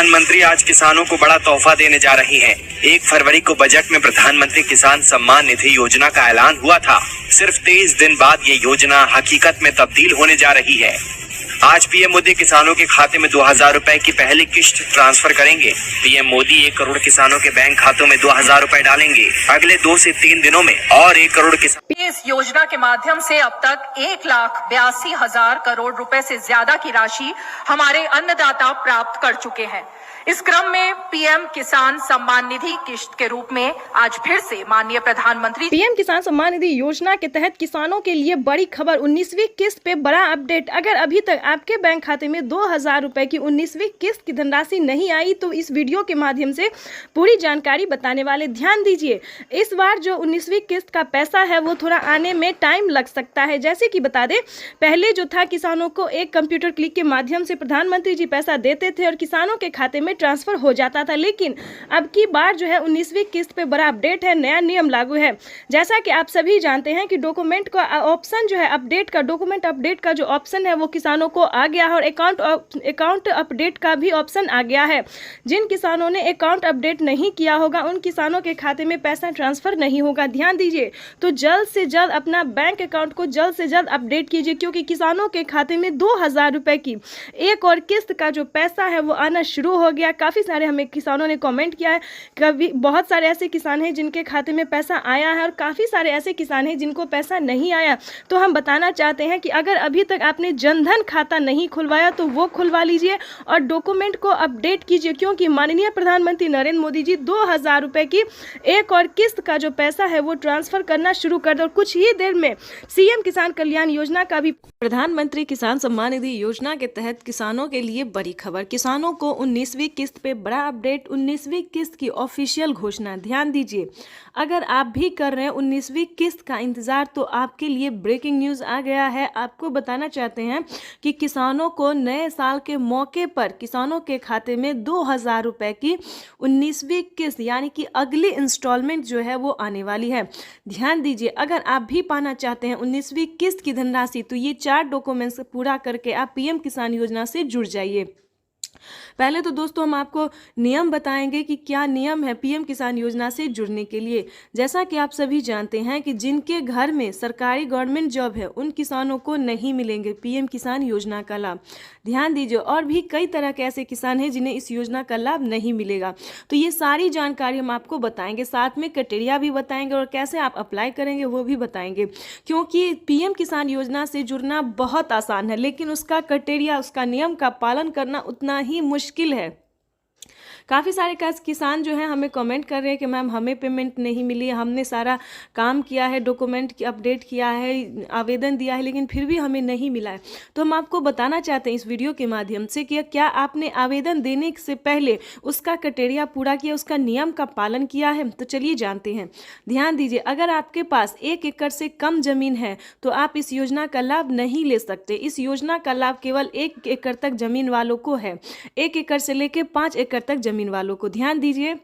प्रधानमंत्री आज किसानों को बड़ा तोहफा देने जा रही हैं। 1 फरवरी को बजट में प्रधानमंत्री किसान सम्मान निधि योजना का ऐलान हुआ था। सिर्फ 23 दिन बाद ये योजना हकीकत में तब्दील होने जा रही है। आज पीएम मोदी किसानों के खाते में 2000 रुपए की पहली किश्त ट्रांसफर करेंगे। पीएम मोदी 1 करोड़ किसानों के बैंक खातों में 2000 रुपए डालेंगे। अगले 2 से 3 दिनों में और 1 करोड़ किसान इस योजना के माध्यम से अब तक 1,82,000 करोड़ रुपए से ज्यादा की राशि हमारे अन्नदाता प्राप्त कर चुके हैं। इस क्रम में पीएम किसान सम्मान निधि किश्त के रूप में आज फिर से माननीय प्रधानमंत्री पीएम किसान सम्मान निधि योजना के तहत किसानों के लिए बड़ी खबर। 19वीं किस्त पे बड़ा अपडेट। अगर अभी तक आपके बैंक खाते में 2000 रुपए की 19वीं किस्त की धनराशि नहीं आई तो इस वीडियो के माध्यम से पूरी जानकारी बताने वाले। ध्यान दीजिए, इस बार जो 19वीं किस्त का पैसा है वो थोड़ा आने में टाइम लग सकता है। जैसे कि बता दें, पहले जो था किसानों को एक कंप्यूटर क्लिक के माध्यम से प्रधानमंत्री जी पैसा देते थे और किसानों के खाते में ट्रांसफर हो जाता था। लेकिन अब की बार जो है 19वीं किस्त पे बड़ा अपडेट है, नया नियम लागू है। जैसा कि आप सभी जानते हैं कि डॉक्यूमेंट का ऑप्शन जो है अपडेट का, डॉक्यूमेंट अपडेट का जो ऑप्शन है वो किसानों को आ गया है और अकाउंट अपडेट का भी ऑप्शन आ गया है। जिन किसानों ने अकाउंट अपडेट नहीं किया होगा उन किसानों के खाते में पैसा ट्रांसफर नहीं होगा। ध्यान दीजिए, तो जल्द से जल्द अपना बैंक अकाउंट को जल्द से जल्द अपडेट कीजिए, क्योंकि किसानों के खाते में 2000 रुपए की एक और किस्त का जो पैसा है वो आना शुरू हो गया। काफ़ी सारे हमें किसानों ने कमेंट किया है। कभी बहुत सारे ऐसे किसान हैं जिनके खाते में पैसा आया है और काफ़ी सारे ऐसे किसान हैं जिनको पैसा नहीं आया। तो हम बताना चाहते हैं कि अगर अभी तक आपने जनधन खाता नहीं खुलवाया तो वो खुलवा लीजिए और डॉक्यूमेंट को अपडेट कीजिए, क्योंकि माननीय प्रधानमंत्री नरेंद्र मोदी जी 2000 रुपए की एक और किस्त का जो पैसा है वो ट्रांसफर करना शुरू कर दो। और कुछ ही देर में सीएम किसान कल्याण योजना का भी प्रधानमंत्री किसान सम्मान निधि योजना के तहत किसानों के लिए बड़ी खबर। किसानों को 19वीं किस्त पे बड़ा अपडेट, 19वीं किस्त की ऑफिशियल घोषणा। ध्यान दीजिए, अगर आप भी कर रहे हैं 19वीं किस्त का इंतजार तो आपके लिए ब्रेकिंग न्यूज़ आ गया है। आपको बताना चाहते हैं कि किसानों को नए साल के मौके पर किसानों के खाते में 2000 रुपए की 19वीं किस्त यानी कि अगली इंस्टॉलमेंट जो है वो आने वाली है। ध्यान दीजिए, अगर आप भी पाना चाहते हैं 19वीं किस्त की धनराशि तो ये 4 डॉक्यूमेंट्स पूरा करके आप पीएम किसान योजना से जुड़ जाइए। पहले तो दोस्तों हम आपको नियम बताएंगे कि क्या नियम है पीएम किसान योजना से जुड़ने के लिए। जैसा कि आप सभी जानते हैं कि जिनके घर में सरकारी गवर्नमेंट जॉब है उन किसानों को नहीं मिलेंगे पीएम किसान योजना का लाभ। ध्यान दीजिए, और भी कई तरह के ऐसे किसान हैं जिन्हें इस योजना का लाभ नहीं मिलेगा। तो ये सारी जानकारी हम आपको बताएंगे, साथ में क्राइटेरिया भी बताएंगे और कैसे आप अप्लाई करेंगे वो भी बताएंगे। क्योंकि पीएम किसान योजना से जुड़ना बहुत आसान है, लेकिन उसका क्राइटेरिया, उसका नियम का पालन करना उतना ही मुश्किल है। काफ़ी सारे किसान जो हैं हमें कमेंट कर रहे हैं कि मैम हमें पेमेंट नहीं मिली, हमने सारा काम किया है, डॉक्यूमेंट की अपडेट किया है, आवेदन दिया है, लेकिन फिर भी हमें नहीं मिला है। तो हम आपको बताना चाहते हैं इस वीडियो के माध्यम से कि क्या आपने आवेदन देने से पहले उसका क्राइटेरिया पूरा किया, उसका नियम का पालन किया है। तो चलिए जानते हैं। ध्यान दीजिए, अगर आपके पास 1 एकड़ से कम जमीन है तो आप इस योजना का लाभ नहीं ले सकते। इस योजना का लाभ केवल 1 एकड़ तक जमीन वालों को है, 1 एकड़ से लेकर 5 एकड़ तक जमीन वालों को। ध्यान दीजिए,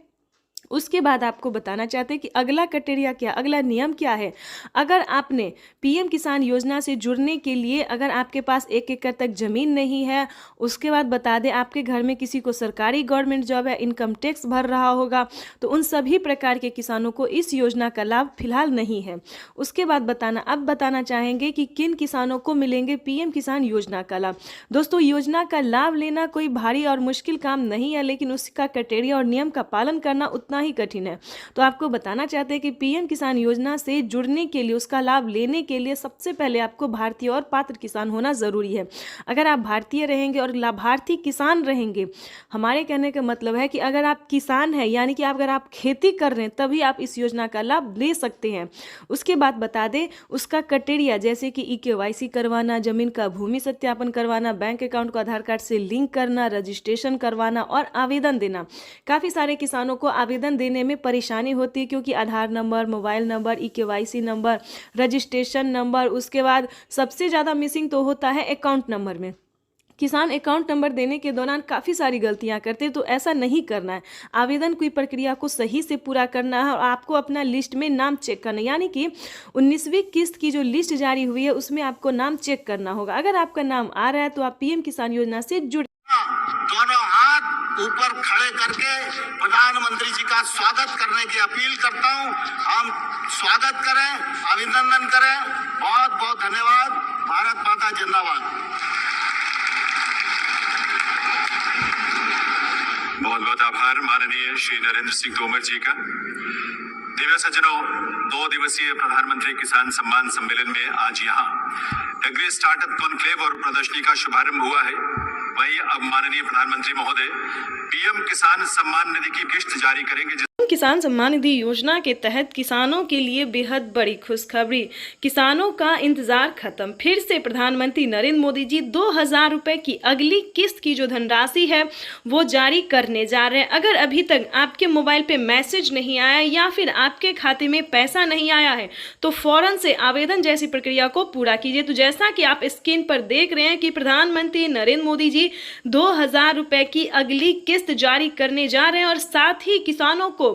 उसके बाद आपको बताना चाहते हैं कि अगला क्राइटेरिया क्या, अगला नियम क्या है। अगर आपने पीएम किसान योजना से जुड़ने के लिए अगर आपके पास 1 एकड़ तक ज़मीन नहीं है, उसके बाद बता दें आपके घर में किसी को सरकारी गवर्नमेंट जॉब है, इनकम टैक्स भर रहा होगा, तो उन सभी प्रकार के किसानों को इस योजना का लाभ फिलहाल नहीं है। उसके बाद अब बताना चाहेंगे कि किन किसानों को मिलेंगे पीएम किसान योजना का लाभ। दोस्तों, योजना का लाभ लेना कोई भारी और मुश्किल काम नहीं है, लेकिन उसका क्राइटेरिया और नियम का पालन करना उतना ही कठिन है। तो आपको बताना चाहते हैं कि पीएम किसान योजना से जुड़ने के लिए, उसका लाभ लेने के लिए सबसे पहले आपको भारतीय और पात्र किसान होना जरूरी है। अगर आप भारतीय रहेंगे और लाभार्थी किसान रहेंगे, हमारे कहने का मतलब है कि अगर आप किसान हैं यानी कि अगर आप खेती कर रहे हैं तभी आप इस योजना का लाभ ले सकते हैं। उसके बाद बता दें उसका क्राइटेरिया, जैसे कि केवाईसी करवाना, जमीन का भूमि सत्यापन करवाना, बैंक अकाउंट को आधार कार्ड से लिंक करना, रजिस्ट्रेशन करवाना और आवेदन देना। काफ़ी सारे किसानों को आवेदन देने में परेशानी होती है, क्योंकि Aadhaar number, mobile number, KYC number, registration number, उसके बाद सबसे ज़्यादा मिसिंग तो होता है अकाउंट नंबर में। किसान अकाउंट नंबर देने के दौरान काफ़ी सारी गलतियां करते हैं, तो ऐसा नहीं करना है। आवेदन की प्रक्रिया को सही से पूरा करना है और आपको अपना लिस्ट में नाम चेक करना है, यानी कि 19वीं किस्त की जो लिस्ट जारी हुई है उसमें आपको नाम चेक करना होगा। अगर आपका नाम आ रहा है तो आप पीएम किसान योजना से जुड़ दोनों हाथ ऊपर खड़े करके प्रधानमंत्री जी का स्वागत करने की अपील करता हूं। हम स्वागत करें, अभिनंदन करें। बहुत बहुत धन्यवाद। भारत माता जिंदाबाद। बहुत बहुत आभार माननीय श्री नरेंद्र सिंह तोमर जी का। दिव्य सज्जनों, 2 दिवसीय प्रधानमंत्री किसान सम्मान सम्मेलन में आज यहाँ एग्री स्टार्टअप कॉन्क्लेव और प्रदर्शनी का शुभारंभ हुआ है। वहीं अब माननीय प्रधानमंत्री महोदय पीएम किसान सम्मान निधि की किश्त जारी करेंगे। किसान सम्मान निधि योजना के तहत किसानों के लिए बेहद बड़ी खुशखबरी। किसानों का इंतजार खत्म। फिर से प्रधानमंत्री नरेंद्र मोदी जी 2000 रुपए की अगली किस्त की जो धनराशि है वो जारी करने जा रहे हैं। अगर अभी तक आपके मोबाइल पे मैसेज नहीं आया या फिर आपके खाते में पैसा नहीं आया है तो फौरन से आवेदन जैसी प्रक्रिया को पूरा कीजिए। तो जैसा कि आप स्क्रीन पर देख रहे हैं कि प्रधानमंत्री नरेंद्र मोदी जी 2000 रुपए की अगली किस्त जारी करने जा रहे हैं और साथ ही किसानों को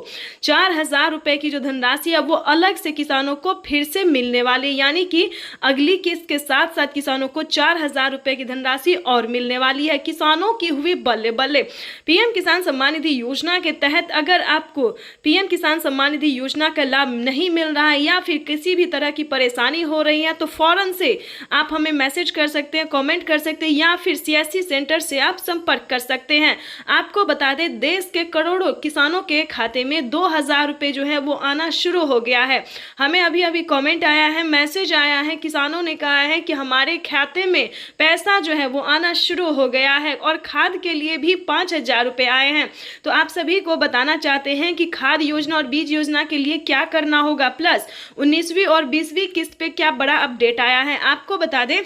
4000 रुपए की जो धनराशि है वो अलग से किसानों को फिर से मिलने वाली, यानी कि अगली किस्त के साथ साथ किसानों को 4000 रुपए की धनराशि और मिलने वाली है। किसानों की हुई बल्ले बल्ले। पीएम किसान सम्मान निधि योजना के तहत अगर आपको पीएम किसान सम्मान निधि योजना का लाभ नहीं मिल रहा है या फिर किसी भी तरह की परेशानी हो रही है तो फौरन से आप हमें मैसेज कर सकते हैं, कमेंट कर सकते हैं या फिर सीएससी सेंटर से आप संपर्क कर सकते हैं। आपको बता दें, देश के करोड़ों किसानों के खाते में 2000 रुपए जो है वो आना शुरू हो गया है। हमें अभी अभी कमेंट आया है, मैसेज आया है, किसानों ने कहा है कि हमारे खाते में पैसा जो है वो आना शुरू हो गया है और खाद के लिए भी 5000 रुपए आए हैं। तो आप सभी को बताना चाहते हैं कि खाद योजना और बीज योजना के लिए क्या करना होगा, प्लस 19वीं और 20वीं किस्त पे क्या बड़ा अपडेट आया है। आपको बता दें,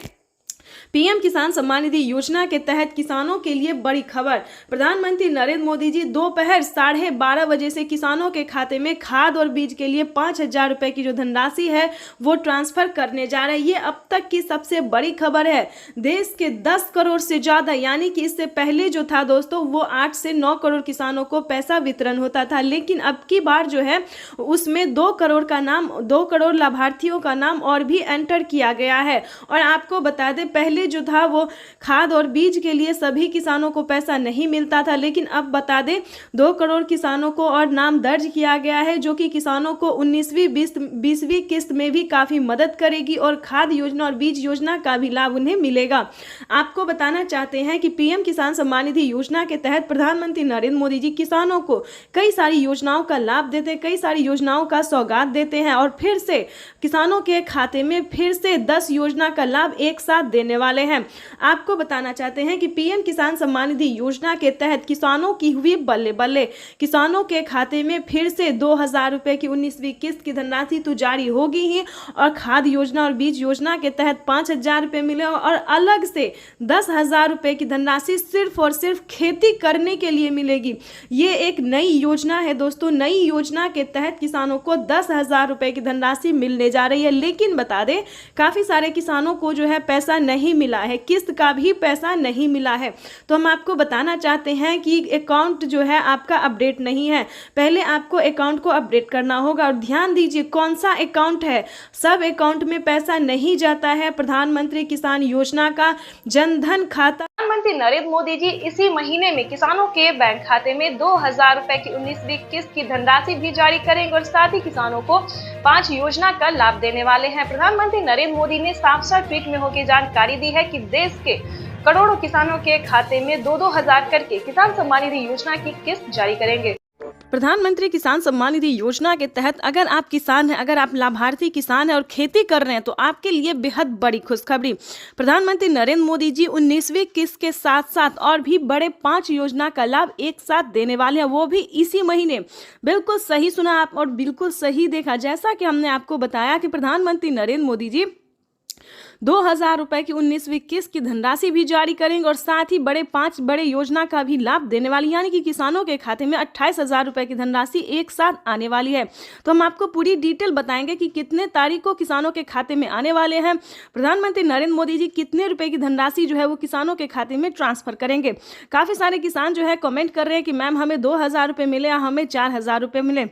पीएम किसान सम्मान निधि योजना के तहत किसानों के लिए बड़ी खबर। प्रधानमंत्री नरेंद्र मोदी जी दोपहर 12:30 बजे से किसानों के खाते में खाद और बीज के लिए 5000 रुपए की जो धनराशि है वो ट्रांसफर करने जा रहे हैं। ये अब तक की सबसे बड़ी खबर है। देश के 10 करोड़ से ज़्यादा, यानी कि इससे पहले जो था दोस्तों वो 8 से 9 करोड़ किसानों को पैसा वितरण होता था, लेकिन अब की बार जो है उसमें 2 करोड़ लाभार्थियों का नाम और भी एंटर किया गया है। और आपको बता दें, पहले जो था वो खाद और बीज के लिए सभी किसानों को पैसा नहीं मिलता था, लेकिन अब बता दें 2 करोड़ किसानों को और नाम दर्ज किया गया है, जो कि किसानों को 19वीं 20वीं किस्त में भी काफ़ी मदद करेगी और खाद योजना और बीज योजना का भी लाभ उन्हें मिलेगा। आपको बताना चाहते हैं कि पीएम किसान सम्मान निधि योजना के तहत प्रधानमंत्री नरेंद्र मोदी जी किसानों को कई सारी योजनाओं का लाभ देते हैं, कई सारी योजनाओं का सौगात देते हैं और फिर से किसानों के खाते में फिर से 10 योजना का लाभ एक साथ देने वाले हैं। आपको बताना चाहते हैं कि पीएम किसान सम्मान निधि योजना के तहत किसानों की हुई बल्ले बल्ले। किसानों के खाते में फिर से 2000 रुपए की 19वीं किस्त की धनराशि तो जारी होगी ही और खाद योजना और बीज योजना के तहत 5000 रुपए मिले और अलग से 10,000 रुपए की धनराशि सिर्फ और सिर्फ खेती करने के लिए मिलेगी। ये एक नई योजना है दोस्तों। नई योजना के तहत किसानों को 10,000 रुपए की धनराशि मिलने जा रही है, लेकिन बता दें काफ़ी सारे किसानों को जो है पैसा नहीं मिला है, किस्त का भी पैसा नहीं मिला है। तो हम आपको बताना चाहते हैं कि अकाउंट जो है आपका अपडेट नहीं है। पहले आपको अकाउंट को अपडेट करना होगा और ध्यान दीजिए कौन सा अकाउंट है। सब अकाउंट में पैसा नहीं जाता है। प्रधानमंत्री किसान योजना का जनधन खाता प्रधानमंत्री नरेंद्र मोदी जी इसी महीने में किसानों के बैंक खाते में 2000 रुपए की 19वीं किस्त की धनराशि भी जारी करेंगे और साथ ही किसानों को 5 योजना का लाभ देने वाले हैं। प्रधानमंत्री नरेंद्र मोदी ने साफ-साफ ट्वीट में होकर जानकारी दी है कि देश के करोड़ों किसानों के खाते में 2-2 हजार करके किसान सम्मान निधि योजना की किस्त जारी करेंगे। प्रधानमंत्री किसान सम्मान निधि योजना के तहत अगर आप किसान हैं, अगर आप लाभार्थी किसान हैं और खेती कर रहे हैं तो आपके लिए बेहद बड़ी खुशखबरी। प्रधानमंत्री नरेंद्र मोदी जी 19वीं किस्त के साथ साथ और भी बड़े 5 योजना का लाभ एक साथ देने वाले हैं, वो भी इसी महीने। बिल्कुल सही सुना आप और बिल्कुल सही देखा। जैसा कि हमने आपको बताया कि प्रधानमंत्री नरेंद्र मोदी जी 2000 रुपए की 19वीं किस्त की धनराशि भी जारी करेंगे और साथ ही 5 बड़े योजना का भी लाभ देने वाली, यानी कि किसानों के खाते में 28,000 रुपए की धनराशि एक साथ आने वाली है। तो हम आपको पूरी डिटेल बताएंगे कि कितने तारीख को किसानों के खाते में आने वाले हैं। प्रधानमंत्री नरेंद्र मोदी जी कितने रुपए की धनराशि जो है वो किसानों के खाते में ट्रांसफर करेंगे। काफ़ी सारे किसान जो है कमेंट कर रहे हैं कि मैम हमें 2000 रुपये मिले या हमें 4000 रुपये मिले।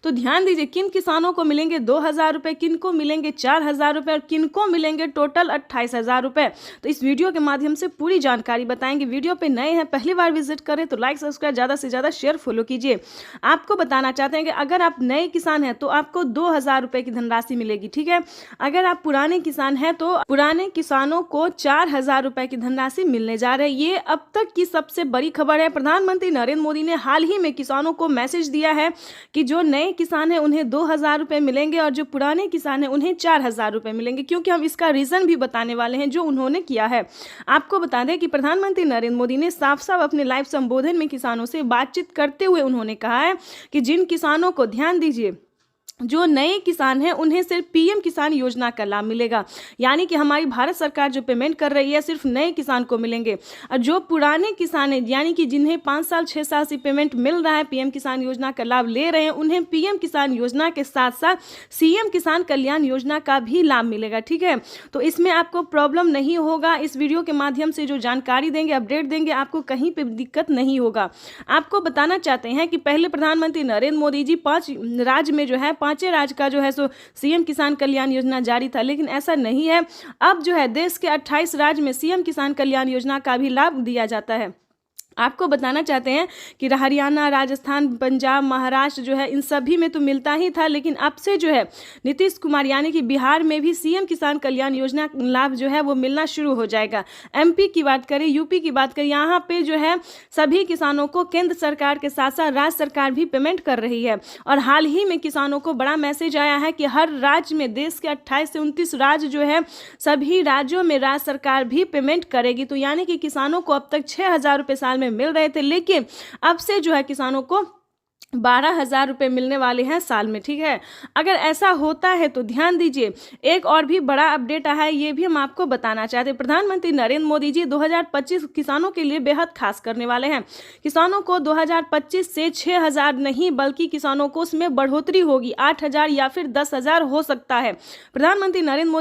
तो ध्यान दीजिए किन किसानों को मिलेंगे 2,000 रुपये, किन को मिलेंगे 4,000 रुपये और किन को मिलेंगे टोटल 28,000 रुपये। तो इस वीडियो के माध्यम से पूरी जानकारी बताएंगे। वीडियो पे नए हैं, पहली बार विजिट करें तो लाइक सब्सक्राइब ज़्यादा से ज़्यादा शेयर फॉलो कीजिए। आपको बताना चाहते हैं कि अगर आप नए किसान हैं तो आपको 2,000 रुपये की धनराशि मिलेगी, ठीक है। अगर आप पुराने किसान हैं तो पुराने किसानों को 4,000 रुपये की धनराशि मिलने जा रही है। ये अब तक की सबसे बड़ी खबर है। प्रधानमंत्री नरेंद्र मोदी ने हाल ही में किसानों को मैसेज दिया है कि जो नए किसान हैं उन्हें 2,000 रुपये मिलेंगे और जो पुराने किसान हैं उन्हें 4,000 रुपये मिलेंगे, क्योंकि हम इसका रीज़न भी बताने वाले हैं जो उन्होंने किया है। आपको बता दें कि प्रधानमंत्री नरेंद्र मोदी ने साफ साफ अपने लाइव संबोधन में किसानों से बातचीत करते हुए उन्होंने कहा है कि जिन किसानों को, ध्यान दीजिए, जो नए किसान हैं उन्हें सिर्फ पीएम किसान योजना का लाभ मिलेगा, यानी कि हमारी भारत सरकार जो पेमेंट कर रही है सिर्फ नए किसान को मिलेंगे। और जो पुराने किसान हैं, यानी कि जिन्हें 5 साल 6 साल से पेमेंट मिल रहा है, पीएम किसान योजना का लाभ ले रहे हैं, उन्हें पीएम किसान योजना के साथ साथ सीएम किसान कल्याण योजना का भी लाभ मिलेगा, ठीक है। तो इसमें आपको प्रॉब्लम नहीं होगा। इस वीडियो के माध्यम से जो जानकारी देंगे, अपडेट देंगे, आपको कहीं पर दिक्कत नहीं होगा। आपको बताना चाहते हैं कि पहले प्रधानमंत्री नरेंद्र मोदी जी 5 राज्य में जो है, 5 राज्य का जो है सो सीएम किसान कल्याण योजना जारी था, लेकिन ऐसा नहीं है। अब जो है देश के 28 राज्य में सीएम किसान कल्याण योजना का भी लाभ दिया जाता है। आपको बताना चाहते हैं कि हरियाणा, राजस्थान, पंजाब, महाराष्ट्र जो है इन सभी में तो मिलता ही था, लेकिन अब से जो है नीतीश कुमार यानी कि बिहार में भी सीएम किसान कल्याण योजना लाभ जो है वो मिलना शुरू हो जाएगा। एमपी की बात करें, यूपी की बात करें, यहाँ पे जो है सभी किसानों को केंद्र सरकार के साथ साथ राज्य सरकार भी पेमेंट कर रही है। और हाल ही में किसानों को बड़ा मैसेज आया है कि हर राज्य में, देश के 28 से 29 राज्य जो है, सभी राज्यों में राज्य सरकार भी पेमेंट करेगी। तो यानी कि किसानों को अब तक 6,000 रुपये साल में मिल रहे थे, लेकिन अब से जो है किसानों को 12,000 रुपये मिलने वाले हैं साल में, ठीक है। अगर ऐसा होता है तो ध्यान दीजिए, एक और भी बड़ा अपडेट आया है, ये भी हम आपको बताना चाहते हैं। प्रधानमंत्री नरेंद्र मोदी जी 2025 किसानों के लिए बेहद खास करने वाले हैं। किसानों को 2025 से 6,000 नहीं बल्कि किसानों को उसमें बढ़ोतरी होगी, 8,000 या फिर 10,000 हो सकता है। प्रधानमंत्री नरेंद्र मोदी